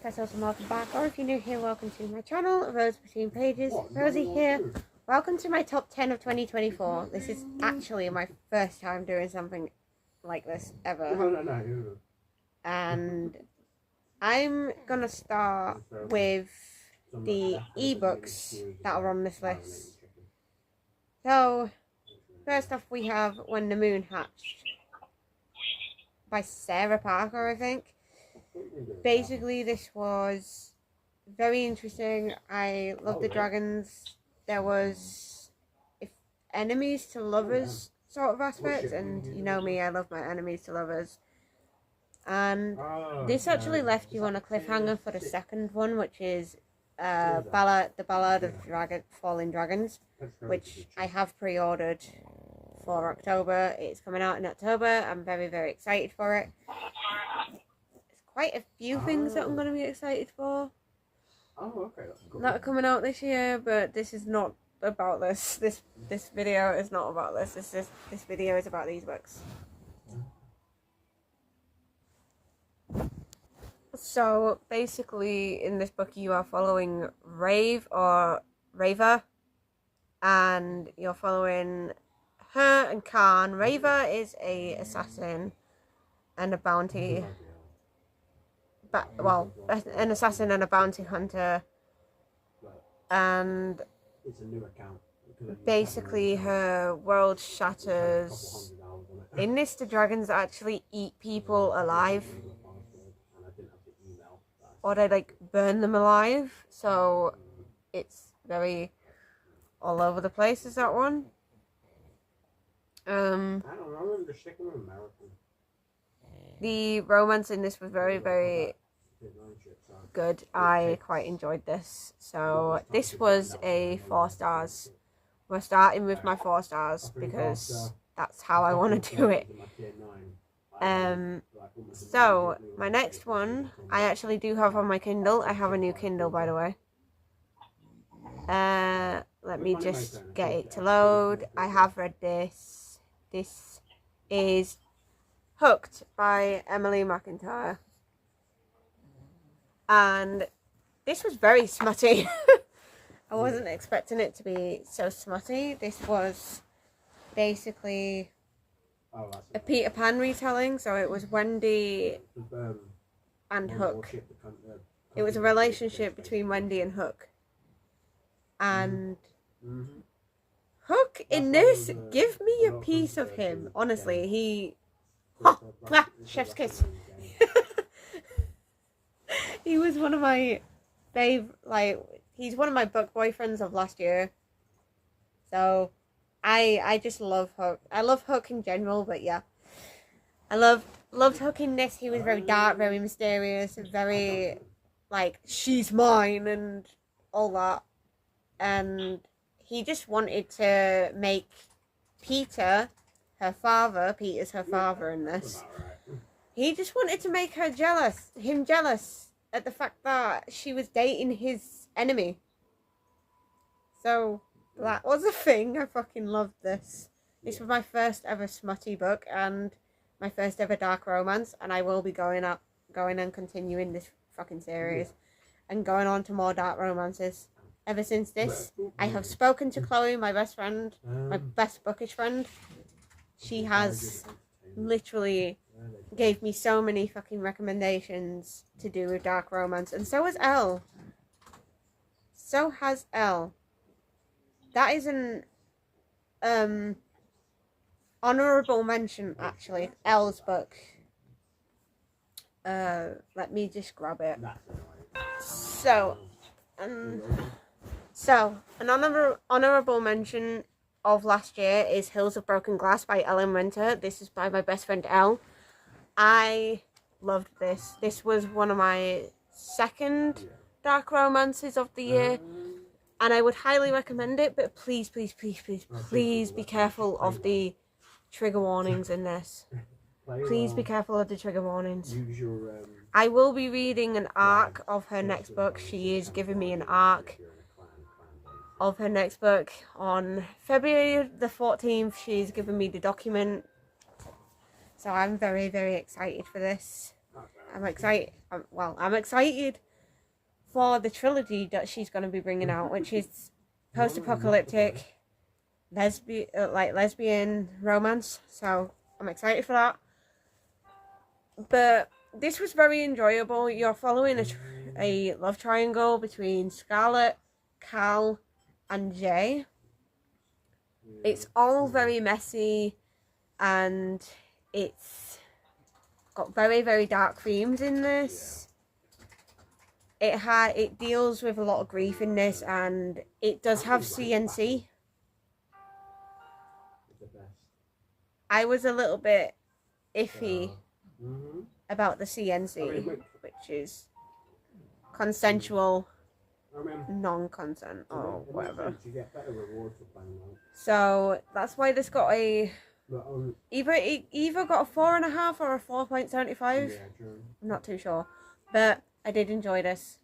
Tessa, and welcome back, or if you're new here, welcome to my channel, Rose Between Pages. Rosie here. Welcome to my top 10 of 2024. This is actually my first time doing something like this ever. And I'm gonna start with the ebooks that are on this list. So, first off we have When the Moon Hatched by Sarah Parker, I think. Basically, this was very interesting. I love the dragons. There was enemies to lovers sort of aspect, and you know me, I love my enemies to lovers. And this actually left you on a cliffhanger for the second one, which is the Ballad of Falling Dragons, which I have pre-ordered for October. It's coming out in October. I'm very, very excited for it. Quite a few things that I'm going to be excited for. Oh, okay, that's good. That are coming out this year, but this is not about this. This video is not about this. This video is about these books. So basically, in this book, you are following Raver, and you're following her and Khan. Raver is a assassin and a bounty. Well, an assassin and a bounty hunter, and basically her world shatters. In this, the dragons actually eat people alive, or they like burn them alive, so it's very all over the place. Is that one? I don't know, I'm just sticking with American. The romance in this was very, very good. I quite enjoyed this. So this was a 4 stars. We're starting with my 4 stars because that's how I want to do it. So my next one, I actually do have on my Kindle. I have a new Kindle, by the way. Let me just get it to load. I have read this. This is Hooked by Emily McIntyre, and this was very smutty. I wasn't expecting it to be so smutty. This was basically a Peter Pan retelling, so it was Wendy and Hook. It was a relationship between Wendy and Hook, and Hook in this, give me a piece of him. Honestly, he... chef's kiss. He was one of my he's one of my book boyfriends of last year. So I just love Hook. I love Hook in general, but yeah. I loved Hook in this. He was very dark, very mysterious, very like, she's mine and all that. And he just wanted to make Peter's her father in this. He just wanted to make him jealous at the fact that she was dating his enemy. So that was a thing. I fucking loved this. This was my first ever smutty book and my first ever dark romance, and I will be going and continuing this fucking series and going on to more dark romances. Ever since this, I have spoken to Chloe, my best friend, my best bookish friend. She has literally gave me so many fucking recommendations to do with dark romance, and so has Elle. So has Elle. That is an honourable mention, actually. Elle's book. Let me just grab it. So an honourable mention of last year is Hills of Broken Glass by Ellen Winter. This is by my best friend Elle. I loved this. This was one of my second dark romances of the year, and I would highly recommend it, but please be careful of the trigger warnings in this. Please be careful of the trigger warnings. I will be reading an arc of her next book. She is giving me an arc of her next book on February the 14th. She's given me the document, so I'm very, very excited for this. I'm excited for the trilogy that she's going to be bringing out, which is post-apocalyptic lesbian romance. So I'm excited for that. But this was very enjoyable. You're following a love triangle between Scarlett, Cal, and Jay. It's all very messy, and it's got very, very dark themes in this. It deals with a lot of grief in this, and it does have CNC. I was a little bit iffy about the CNC, which is consensual non-consent or whatever. So that's why this got a either got a 4.5 or a 4.75. I'm not too sure, but I did enjoy this.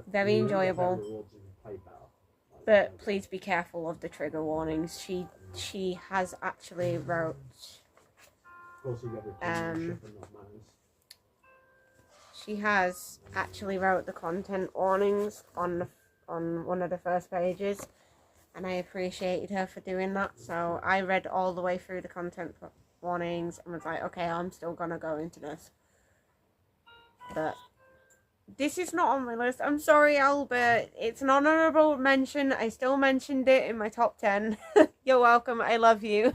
Very enjoyable. But please be careful of the trigger warnings. She has actually wrote the content warnings on one of the first pages, and I appreciated her for doing that. So I read all the way through the content warnings and was like, okay, I'm still gonna go into this. But this is not on my list. I'm sorry, Albert. It's an honourable mention. I still mentioned it in my top 10. You're welcome. I love you.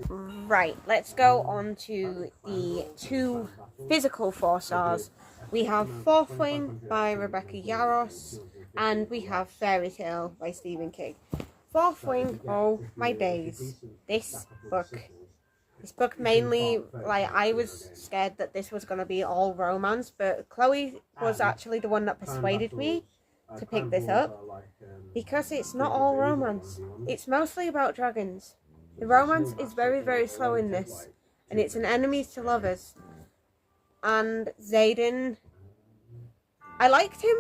Right, let's go on to the 2 physical 4-stars. We have Fourth Wing by Rebecca Yarros, and we have Fairy Tale by Stephen King. Fourth Wing, oh my days. This book mainly, like, I was scared that this was going to be all romance, but Chloe was actually the one that persuaded me to pick this up, because it's not all romance. It's mostly about dragons. The romance is very, very slow in this, and it's an enemies to lovers. And Xaden, I liked him.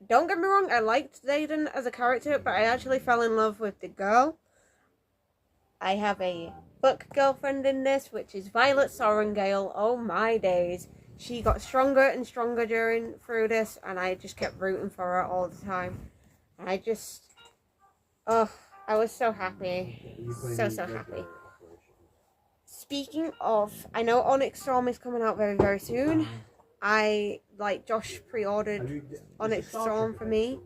Don't get me wrong, I liked Xaden as a character, but I actually fell in love with the girl. I have a book girlfriend in this, which is Violet Sorrengale. Oh my days. She got stronger and stronger through this, and I just kept rooting for her all the time. And I was so happy. So happy. Speaking of, I know Onyx Storm is coming out very, very soon. Josh pre-ordered Onyx Storm for me.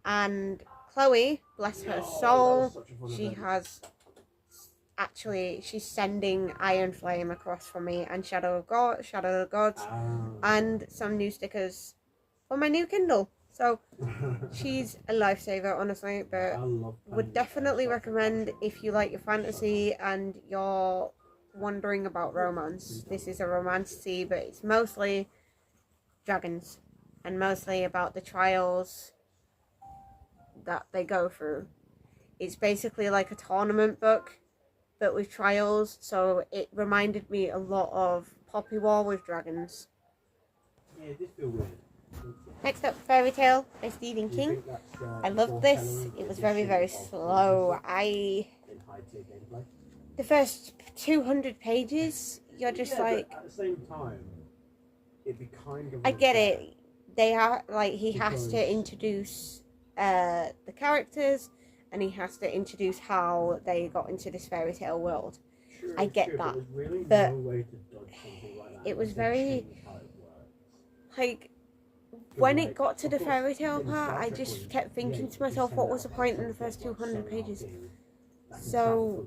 And Chloe, bless her soul, she's sending Iron Flame across for me, and Shadow of the Gods, and some new stickers for my new Kindle. So she's a lifesaver, honestly, but would definitely recommend if you like your fantasy and you're wondering about romance. This is a romantasy, but it's mostly dragons and mostly about the trials that they go through. It's basically like a tournament book, but with trials, so it reminded me a lot of Poppy War with dragons. Yeah, it did feel weird. Next up, Fairy Tale by Stephen King. I loved this. It was very, very slow. The first 200 pages, you're just like... But at the same time, it'd be kind of... I get it. They are, like, he has to introduce the characters, and he has to introduce how they got into this fairy tale world. I get that. But it was very... Like... When it got to the fairy tale part, I just kept thinking to myself, what was the point in the first 200 pages? So,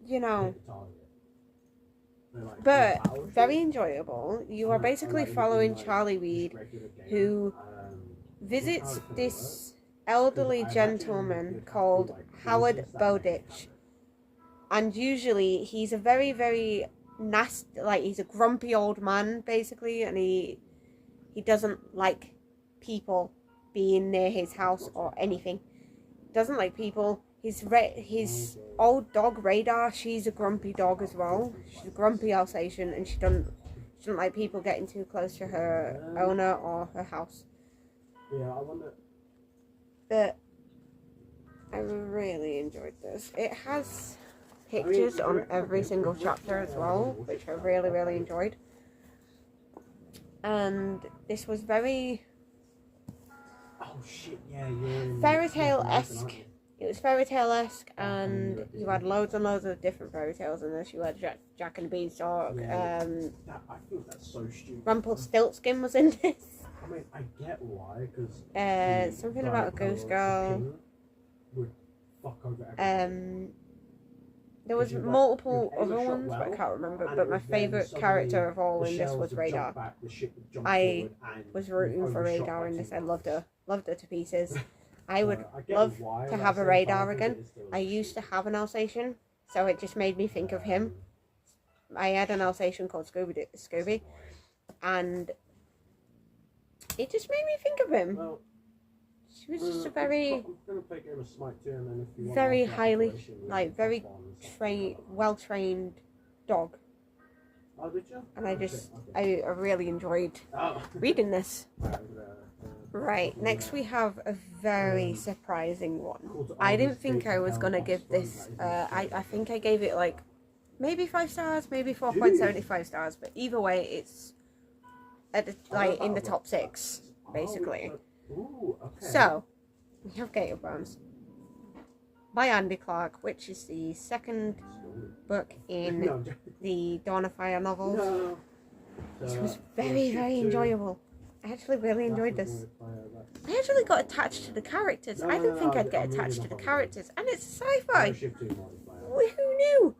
you know, but very enjoyable. You are basically following Charlie Weed, who visits this elderly gentleman called Howard Bowditch. And usually he's a very, very nasty, like, he's a grumpy old man, basically, and he doesn't like people being near his house or anything. Doesn't like people. His old dog Radar, she's a grumpy dog as well. She's a grumpy Alsatian, and she doesn't like people getting too close to her owner or her house. Yeah, I wonder. But I really enjoyed this. It has pictures on every single chapter as well, which I really, really enjoyed. And this was very shit, yeah, you're in fairy tale-esque. aren't you? It was fairy tale-esque, and you had loads and loads of different fairy tales in this. You had Jack and the Beanstalk. Yeah, I think that's so stupid. Rumpelstiltskin was in this. I mean, I get why, because Something about a goose girl. Would fuck over everything. There was multiple other ones, but I can't remember. But my favourite character of all in this was Radar. I was rooting for Radar in this. I loved her to pieces. I would love to have a Radar again. I used to have an Alsatian, so it just made me think of him. I had an Alsatian called Scooby, and it just made me think of him. She was just a very highly, like, very well-trained dog. Oh, did you? And I really enjoyed reading this. Right, next we have a very surprising one. I didn't think I was going to give this, I think I gave it like maybe 5 stars, maybe 4.75 stars, but either way it's at the, like in the top 6, basically. So, we have Gator Bones by Andy Clark, which is the second book in the Dawn of Fire novels. This was very, very enjoyable. I actually really enjoyed this. I actually got attached to the characters. I didn't think I'd get attached to the characters. And it's sci-fi. Who knew?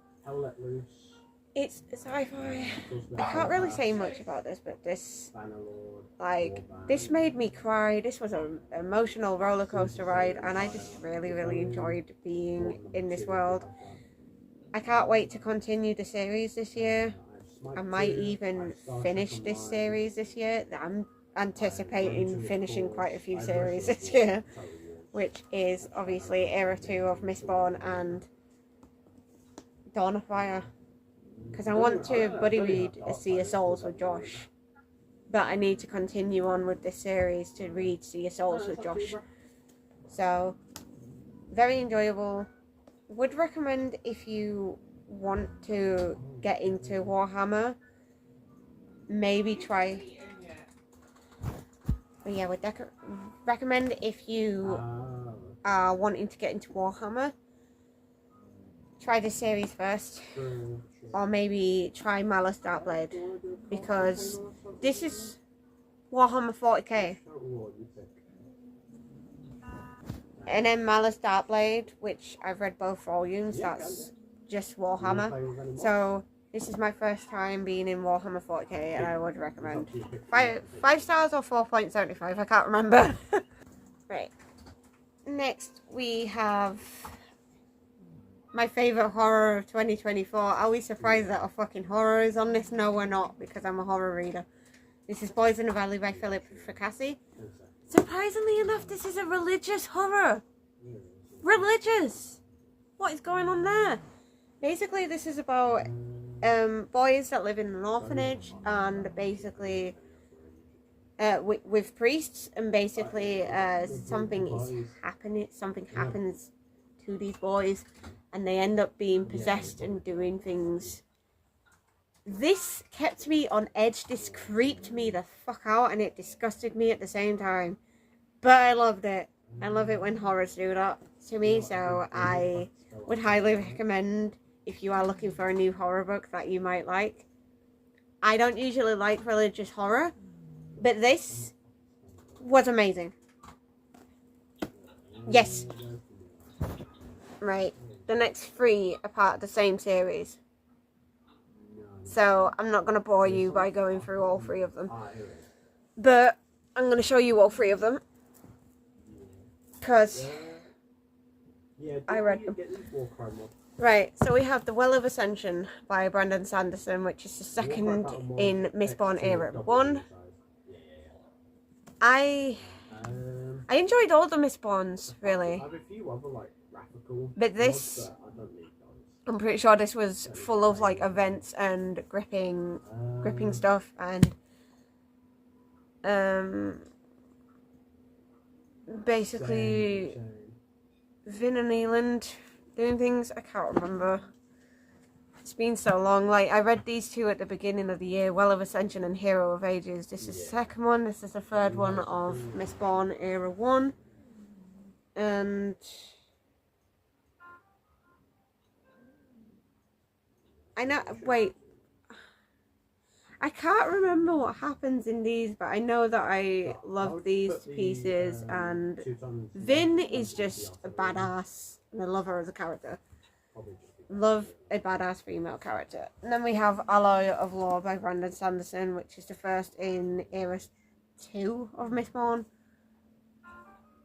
It's sci-fi. I can't really say much about this, but this, like, this made me cry. This was an emotional roller coaster ride, and I just really, really enjoyed being in this world. I can't wait to continue the series this year. I might even finish this series this year. I'm anticipating finishing quite a few series this year, which is obviously Era 2 of Mistborn and Dawn of Fire, because I want to buddy read A Sea of Souls with Josh, but I need to continue on with this series to read Sea of Souls with Josh. So very enjoyable. Would recommend if you want to get into Warhammer, maybe try. But yeah, would recommend if you are wanting to get into Warhammer, try this series first, or maybe try Malice Darkblade, because this is Warhammer 40k. And then Malice Darkblade, which I've read both volumes, that's just Warhammer. So this is my first time being in Warhammer 40k, and I would recommend. 5 stars or 4.75, I can't remember. Right. Next we have my favourite horror of 2024. Are we surprised that a fucking horror is on this? No, we're not, because I'm a horror reader. This is Boys in the Valley by Philip Fracassi. Surprisingly enough, this is a religious horror. Religious! What is going on there? Basically, this is about boys that live in an orphanage, and basically with priests, and basically something happens to these boys, and they end up being possessed and doing things. This kept me on edge. This creeped me the fuck out, and it disgusted me at the same time. But I loved it. I love it when horrors do that to me, so I would highly recommend, if you are looking for a new horror book that you might like. I don't usually like religious horror, but this was amazing. Yes. Right. The next 3 are part of the same series. So I'm not going to bore you by going through all 3 of them. But I'm going to show you all 3 of them, because I read them. Right, so we have The Well of Ascension by Brandon Sanderson, which is the second in Mistborn Era 1. I enjoyed all the Mistborns, really. But this, I'm pretty sure this was full of like events and gripping stuff, and basically Vin and Eland doing things. I can't remember. It's been so long. Like, I read these two at the beginning of the year, Well of Ascension and Hero of Ages. This is the second one. This is the third one of Mistborn Era 1. And I know, wait, I can't remember what happens in these, but I know that I love these pieces, and Vin is just a badass, and I love her as a character. Love a badass female character. And then we have Alloy of Law by Brandon Sanderson, which is the first in Era 2 of Mistborn.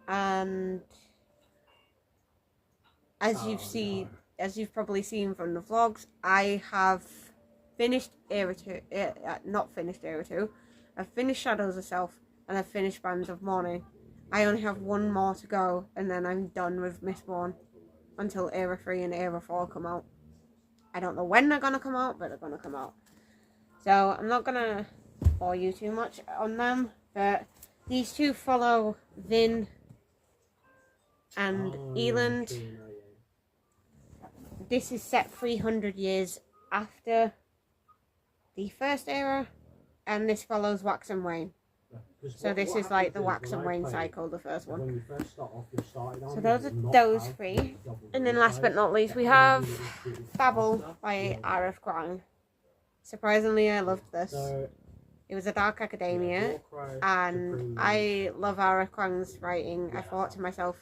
And as you've probably seen from the vlogs, I have finished Era 2, not finished Era 2, I've finished Shadows of Self, and I've finished Bands of Morning. I only have one more to go, and then I'm done with Mistborn until Era 3 and Era 4 come out. I don't know when they're going to come out, but they're going to come out. So I'm not going to bore you too much on them, but these two follow Vin and Eland. This is set 300 years after the first era, and this follows Wax and Wane. So this is like the Wax and Wane cycle, the first one. So those are those three. And then last but not least, we have Babel by R.F. Kuang. Surprisingly, I loved this. It was a dark academia, and I love R.F. Kuang's writing. I thought to myself,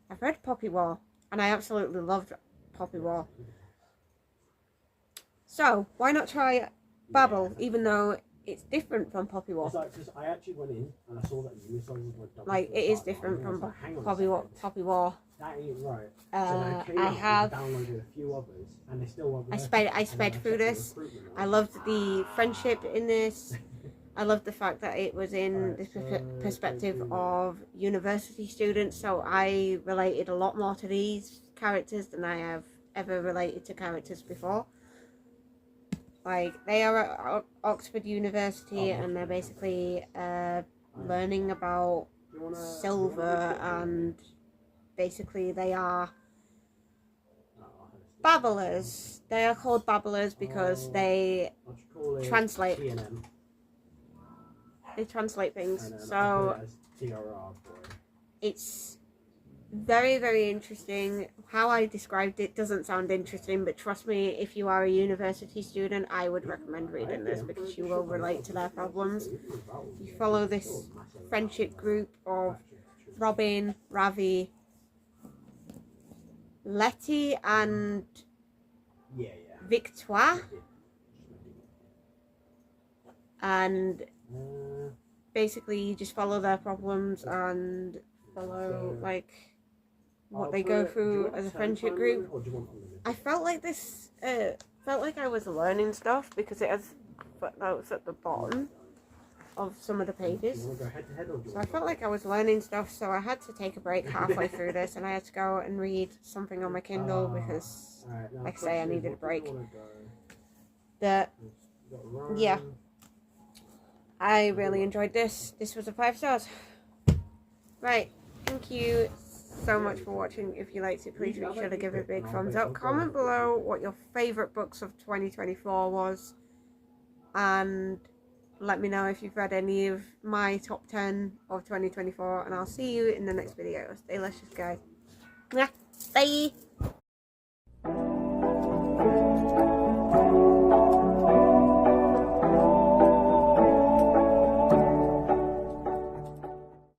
I've read Poppy War, and I absolutely loved Poppy War. So, why not try Babel, even though it's different from Poppy War? Because I actually went in and I saw that like, it is different from Poppy War. That ain't right. I have downloaded a few others, and they still weren't. I sped through this. I loved the friendship in this. I loved the fact that it was in the perspective of university students, so I related a lot more to these characters than I have ever related to characters before. Like, they are at Oxford University, and they're basically learning about silver, and basically they are babblers. They are called babblers because they translate. They translate things. So it's very, very interesting. How I described it doesn't sound interesting, but trust me, if you are a university student, I would recommend reading this because you will relate to their problems. You follow this friendship group of Robin, Ravi, Letty, and Victoire. And basically you just follow their problems and follow like what they go through as a friendship group. I felt like this felt like I was learning stuff because it has footnotes at the bottom of some of the pages. So I felt like I was learning stuff, so I had to take a break halfway through this, and I had to go and read something on my Kindle because, like I say, I needed a break. Yeah, I really enjoyed this. This was a 5 stars. Right, thank you so much for watching. If you liked it, please make sure to give it a big thumbs up. Comment below what your favourite books of 2024 was, and let me know if you've read any of my top 10 of 2024, and I'll see you in the next video. Stay luscious, guys. Bye!